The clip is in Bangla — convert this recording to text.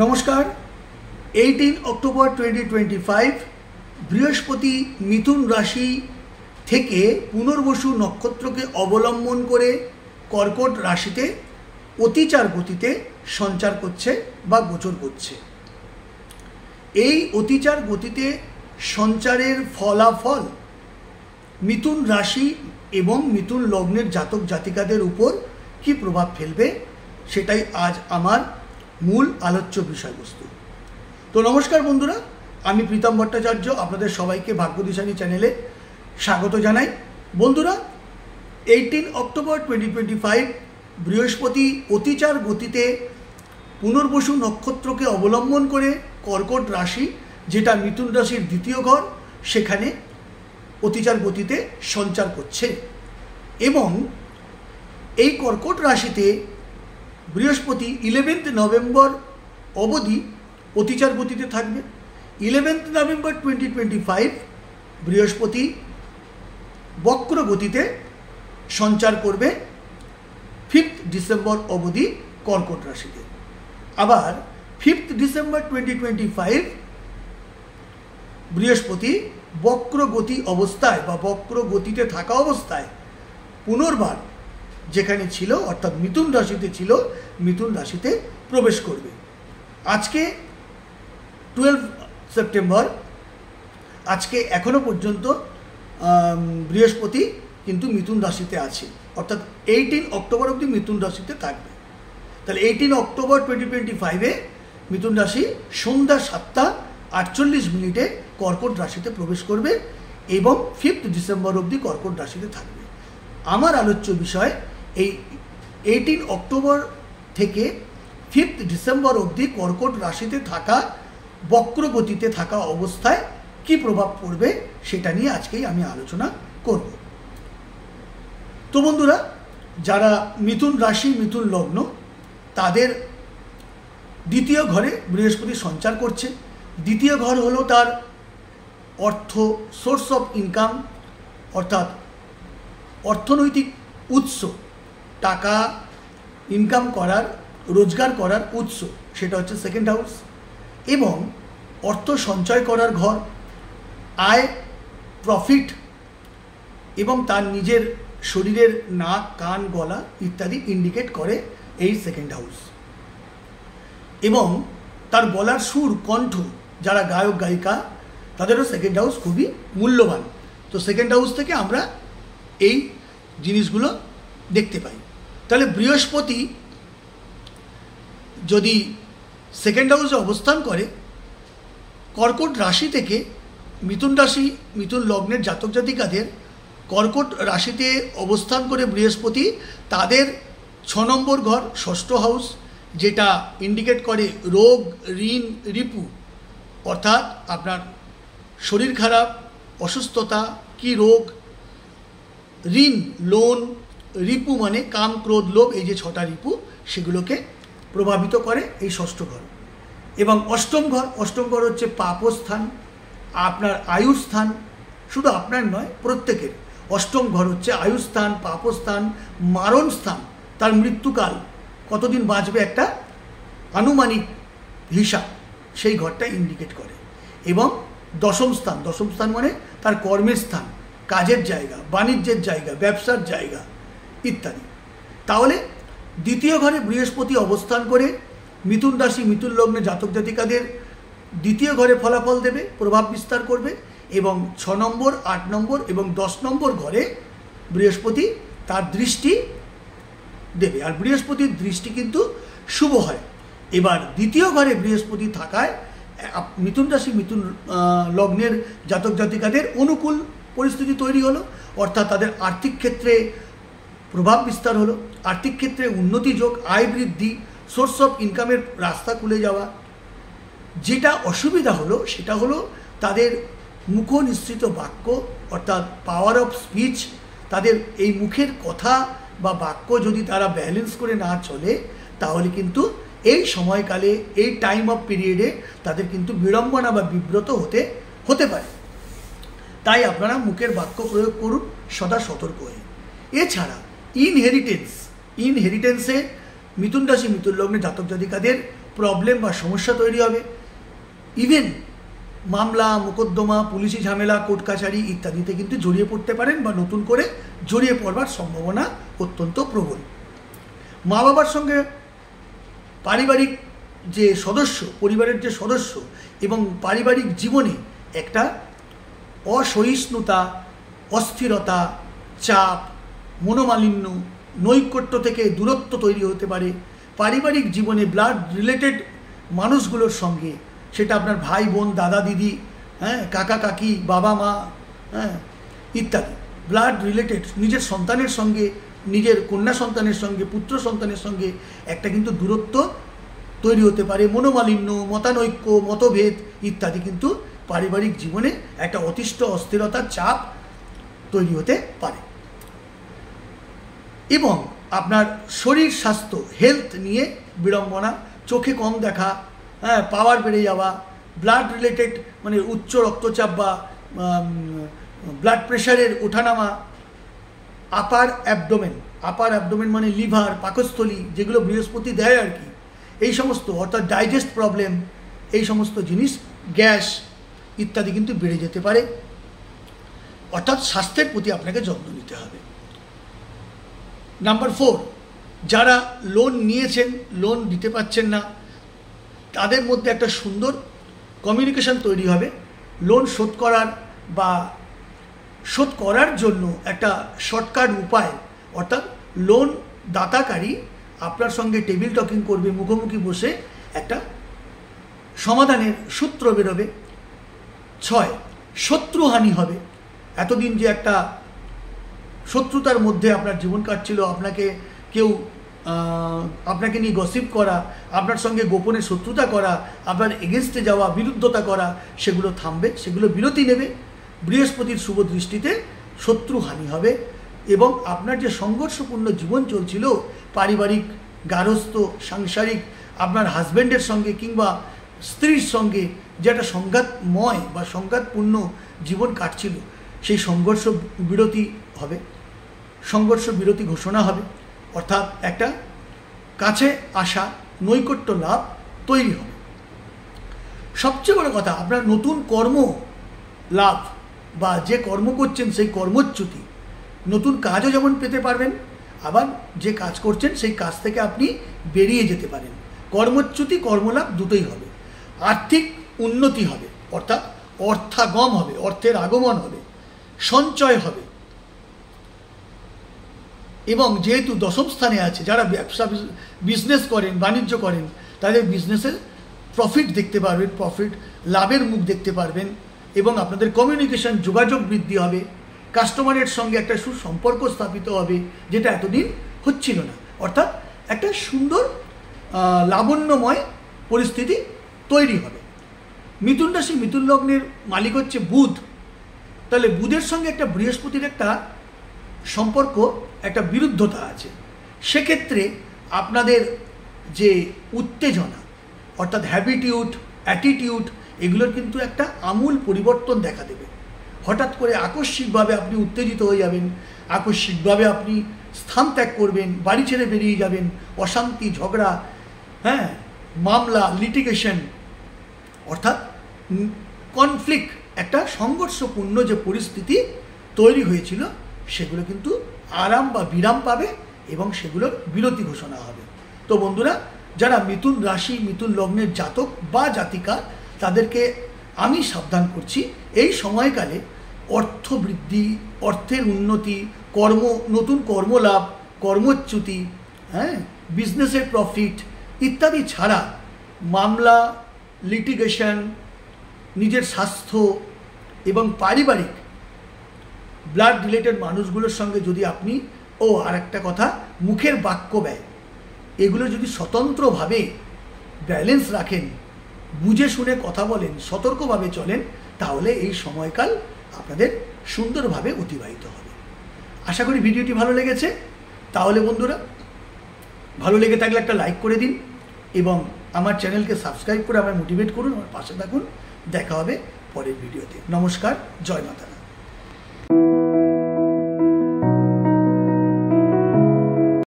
নমস্কার। 18 অক্টোবর 2025 বৃহস্পতি মিথুন রাশি থেকে পুনর্বসু নক্ষত্রকে অবলম্বন করে কর্কট রাশিতে অতিচার গতিতে সঞ্চার করছে বা গোচর করছে। এই অতিচার গতিতে সঞ্চারের ফলাফল মিথুন রাশি এবং মিথুন লগ্নের জাতক জাতিকাদের উপর কি প্রভাব ফেলবে সেটাই আজ আমার মূল আলোচ্য বিষয়বস্তু। তো নমস্কার বন্ধুরা, আমি প্রীতম ভট্টাচার্য আপনাদের সবাইকে ভাগ্যদিশানী চ্যানেলে স্বাগত জানাই। বন্ধুরা, 18 অক্টোবর 2025 বৃহস্পতি অতিচার গতিতে পুনর্বসু নক্ষত্রকে অবলম্বন করে কর্কট রাশি, যেটা মিথুন রাশির দ্বিতীয় ঘর, সেখানে অতিচার গতিতে সঞ্চার করছে এবং এই কর্কট রাশিতে বৃহস্পতি 11 নভেম্বর অবধি অতিচার গতিতে থাকবে। 11 নভেম্বর 2025 বৃহস্পতি বক্র গতিতে সঞ্চার করবে 5 ডিসেম্বর অবধি কর্কট রাশিতে। আবার 5 ডিসেম্বর 2025 বৃহস্পতি বক্র গতি অবস্থায় বা বক্র গতিতে থাকা অবস্থায় পুনর্বার যেখানে ছিল অর্থাৎ মিথুন রাশিতে ছিল, মিথুন রাশিতে প্রবেশ করবে। আজকে 12 সেপ্টেম্বর, আজকে এখনো পর্যন্ত বৃহস্পতি কিন্তু মিথুন রাশিতে আছে, অর্থাৎ 18 অক্টোবর অবধি মিথুন রাশিতে থাকবে। তাহলে 18 অক্টোবর 2025-এ মিথুন রাশি সন্ধ্যা 7:48 কর্কট রাশিতে প্রবেশ করবে এবং 5 ডিসেম্বর অবধি কর্কট রাশিতে থাকবে। আমার আলোচ্য বিষয় এই 18 অক্টোবর থেকে 5 ডিসেম্বর অবধি কর্কট রাশিতে থাকা বক্র গতিতে থাকা অবস্থায় কি প্রভাব পড়বে সেটা নিয়ে আজকেই আমি আলোচনা করব। তো বন্ধুরা, যারা মিথুন রাশি মিথুন লগ্ন, তাদের দ্বিতীয় ঘরে বৃহস্পতি সঞ্চার করছে। দ্বিতীয় ঘর হলো তার অর্থ, সোর্স অফ ইনকাম, অর্থাৎ অর্থনৈতিক উৎস, টাকা ইনকাম করার, রোজগার করার উৎস, সেটা হচ্ছে সেকেন্ড হাউস, এবং অর্থ সঞ্চয় করার ঘর, আয়, প্রফিট এবং তার নিজের শরীরের নাক, কান, গলা ইত্যাদি ইন্ডিকেট করে এই সেকেন্ড হাউস। এবং তার গলার সুর, কণ্ঠ, যারা গায়ক গায়িকা তাদেরও সেকেন্ড হাউস খুবই মূল্যবান। তো সেকেন্ড হাউস থেকে আমরা এই জিনিসগুলো দেখতে পাই। তাহলে বৃহস্পতি যদি সেকেন্ড হাউসে অবস্থান করে, কর্কট রাশি থেকে মিথুন রাশি মিথুন লগ্নের জাতক জাতিকাদের কর্কট রাশিতে অবস্থান করে বৃহস্পতি তাদের 6 নম্বর ঘর, ষষ্ঠ হাউস, যেটা ইন্ডিকেট করে রোগ, ঋণ, রিপু, অর্থাৎ আপনার শরীর খারাপ, অসুস্থতা, কি রোগ, ঋণ, লোন, রিপু মানে কাম, ক্রোধ, লোভ, এই যে 6টা রিপু, সেগুলোকে প্রভাবিত করে এই ষষ্ঠ ঘর। এবং অষ্টম ঘর হচ্ছে পাপস্থান, আপনার আয়ুস্থান, শুধু আপনার নয় প্রত্যেকের। অষ্টম ঘর হচ্ছে আয়ুস্থান, পাপস্থান, মারণ স্থান, তার মৃত্যুকাল, কতদিন বাঁচবে একটা আনুমানিক হিসাব, সেই ঘরটা ইন্ডিকেট করে। এবং দশম স্থান মানে তার কর্মের স্থান, কাজের জায়গা, বাণিজ্যের জায়গা, ব্যবসার জায়গা ইত্যাদি। তাহলে দ্বিতীয় ঘরে বৃহস্পতি অবস্থান করে মিথুন রাশি মিথুন লগ্নে জাতক জাতিকাদের দ্বিতীয় ঘরে ফলাফল দেবে, প্রভাব বিস্তার করবে। এবং 6 নম্বর, 8 নম্বর এবং 10 নম্বর ঘরে বৃহস্পতি তার দৃষ্টি দেবে। আর বৃহস্পতির দৃষ্টি কিন্তু শুভ হয়। এবার দ্বিতীয় ঘরে বৃহস্পতি থাকায় মিথুন রাশি মিথুন লগ্নের জাতক জাতিকাদের অনুকূল পরিস্থিতি তৈরি হলো, অর্থাৎ তাদের আর্থিক ক্ষেত্রে প্রভাব বিস্তার হলো, আর্থিক ক্ষেত্রে উন্নতি যোগ, আয় বৃদ্ধি, সোর্স অফ ইনকামের রাস্তা খুলে যাওয়া। যেটা অসুবিধা হলো সেটা হলো তাদের মুখ নিঃসৃত বাক্য, অর্থাৎ পাওয়ার অফ স্পিচ, তাদের এই মুখের কথা বা বাক্য যদি তারা ব্যালেন্স করে না চলে, তাহলে কিন্তু এই সময়কালে, এই টাইম অফ পিরিয়ডে তাদের কিন্তু বিড়ম্বনা বা বিব্রত হতে পারে। তাই আপনারা মুখের বাক্য প্রয়োগ করুন সদা সতর্ক হয়ে। এছাড়া ইনহেরিটেন্সে মিথুন রাশি মিথুন লগ্নে জাতক জাতিকাদের প্রবলেম বা সমস্যা তৈরি হবে। ইভেন মামলা মোকদ্দমা, পুলিশি ঝামেলা, কোর্ট কাছারি ইত্যাদিতে কিন্তু জড়িয়ে পড়তে পারেন বা নতুন করে জড়িয়ে পড়বার সম্ভাবনা অত্যন্ত প্রবল। মা বাবার সঙ্গে পারিবারিক যে সদস্য, পরিবারের যে সদস্য এবং পারিবারিক জীবনে একটা অসহিষ্ণুতা, অস্থিরতা, চাপ, মনোমালিন্য, নৈকট্য থেকে দূরত্ব তৈরি হতে পারে। পারিবারিক জীবনে ব্লাড রিলেটেড মানুষগুলোর সঙ্গে, সেটা আপনার ভাই বোন, দাদা দিদি, কাকা কাকি, বাবা মা, ইত্যাদি, ব্লাড রিলেটেড নিজের সন্তানের সঙ্গে, নিজের কন্যা সন্তানের সঙ্গে, পুত্র সন্তানের সঙ্গে একটা কিন্তু দূরত্ব তৈরি হতে পারে। মনোমালিন্য, মতানৈক্য, মতভেদ ইত্যাদি কিন্তু পারিবারিক জীবনে একটা অতিষ্ঠ অস্থিরতার চাপ তৈরি হতে পারে। এবং আপনার শরীর স্বাস্থ্য, হেলথ নিয়ে বিড়ম্বনা, চোখে কম দেখা, পাওয়ার বেড়ে যাওয়া, ব্লাড রিলেটেড মানে উচ্চ রক্তচাপ বা ব্লাড প্রেশারের ওঠানামা, আপার অ্যাবডোমেন মানে লিভার, পাকস্থলী, যেগুলো বৃহস্পতি দেয় আর কি, এই সমস্ত, অর্থাৎ ডাইজেস্ট প্রবলেম, এই সমস্ত জিনিস, গ্যাস ইত্যাদি কিন্তু বেড়ে যেতে পারে। অর্থাৎ স্বাস্থ্যের প্রতি আপনাকে যত্ন নিতে হবে। নাম্বার 4, যারা লোন নিয়েছেন, লোন দিতে পারছেন না, তাদের মধ্যে একটা সুন্দর কমিউনিকেশন তৈরি হবে। লোন শোধ করার বা শোধ করার জন্য একটা শর্টকাট উপায়, অর্থাৎ লোন দাতাকারী আপনার সঙ্গে টেবিল টকিং করবে, মুখোমুখি বসে একটা সমাধানের সূত্র বেরোবে। 6, শত্রুহানি হবে। এতদিন যে একটা শত্রুতার মধ্যে আপনার জীবন কাটছিল, আপনাকে কেউ আপনাকে নিয়ে গসিপ করা, আপনার সঙ্গে গোপনে শত্রুতা করা, আপনার এগেনস্টে যাওয়া, বিরুদ্ধতা করা, সেগুলো থামবে, সেগুলো বিরতি নেবে। বৃহস্পতির শুভ দৃষ্টিতে শত্রুহানি হবে। এবং আপনার যে সংঘর্ষপূর্ণ জীবন চলছিল, পারিবারিক, গার্হস্থ্য, সাংসারিক, আপনার হাজব্যান্ডের সঙ্গে কিংবা স্ত্রীর সঙ্গে যে একটা সংঘাতময় বা সংঘাতপূর্ণ জীবন কাটছিল, সেই সংঘর্ষ বিরতি হবে, সংঘর্ষ বিরতি ঘোষণা হবে। অর্থাৎ একটা কাছে আসা, নৈকট্য লাভ তৈরি হবে। সবচেয়ে বড় কথা, আপনার নতুন কর্ম লাভ বা যে কর্ম করছেন সেই কর্মচ্যুতি, নতুন কাজও যেমন পেতে পারবেন, আবার যে কাজ করছেন সেই কাজ থেকে আপনি বেরিয়ে যেতে পারেন। কর্মচ্যুতি, কর্মলাভ দুটোই হবে। আর্থিক উন্নতি হবে, অর্থাৎ অর্থাগম হবে, অর্থের আগমন হবে, সঞ্চয় হবে। এবং যেহেতু দশম স্থানে আছে, যারা ব্যবসা বিজনেস করেন, বাণিজ্য করেন, তাদের বিজনেসে প্রফিট দেখতে পারবেন, প্রফিট লাভের মুখ দেখতে পারবেন। এবং আপনাদের কমিউনিকেশন, যোগাযোগ বৃদ্ধি হবে, কাস্টমারের সঙ্গে একটা সুসম্পর্ক স্থাপিত হবে, যেটা এতদিন হচ্ছিল না। অর্থাৎ একটা সুন্দর লাবণ্যময় পরিস্থিতি তৈরি হবে। মিথুন রাশি, মিথুন লগ্নের মালিক হচ্ছে বুধ। তাহলে বুধের সঙ্গে একটা বৃহস্পতির একটা সম্পর্ক, একটা বিরুদ্ধতা আছে। সেক্ষেত্রে আপনাদের যে উত্তেজনা, অর্থাৎ হ্যাবিটিউড, অ্যাটিটিউড, এগুলোর কিন্তু একটা আমূল পরিবর্তন দেখা দেবে। হঠাৎ করে আকস্মিকভাবে আপনি উত্তেজিত হয়ে যাবেন, আকস্মিকভাবে আপনি স্থান ত্যাগ করবেন, বাড়ি ছেড়ে বেরিয়ে যাবেন, অশান্তি, ঝগড়া, মামলা, লিটিগেশন, অর্থাৎ কনফ্লিক্ট, একটা সংঘর্ষপূর্ণ যে পরিস্থিতি তৈরি হয়েছিল, সেগুলো কিন্তু আরাম বা বিরাম পাবে এবং সেগুলোর বিরতি ঘোষণা হবে। তো বন্ধুরা, যারা মিথুন রাশি, মিথুন লগ্নের জাতক বা জাতিকা, তাদেরকে আমি সাবধান করছি, এই সময়কালে অর্থ বৃদ্ধি, অর্থের উন্নতি, নতুন কর্মলাভ, কর্মচ্যুতি, বিজনেসের প্রফিট ইত্যাদি ছাড়া মামলা, লিটিগেশন, নিজের স্বাস্থ্য এবং পারিবারিক ব্লাড রিলেটেড মানুষগুলোর সঙ্গে যদি আপনি, আর একটা কথা, মুখের বাক্য ব্যয়, এগুলো যদি স্বতন্ত্রভাবে ব্যালেন্স রাখেন, বুঝে শুনে কথা বলেন, সতর্কভাবে চলেন, তাহলে এই সময়কাল আপনাদের সুন্দরভাবে অতিবাহিত হবে। আশা করি ভিডিওটি ভালো লেগেছে। তাহলে বন্ধুরা, ভালো লেগে থাকলে একটা লাইক করে দিন এবং আমার চ্যানেলকে সাবস্ক্রাইব করে আমায় মোটিভেট করুন, আমার পাশে থাকুন। দেখা হবে পরের ভিডিওতে। নমস্কার, জয় মাতা।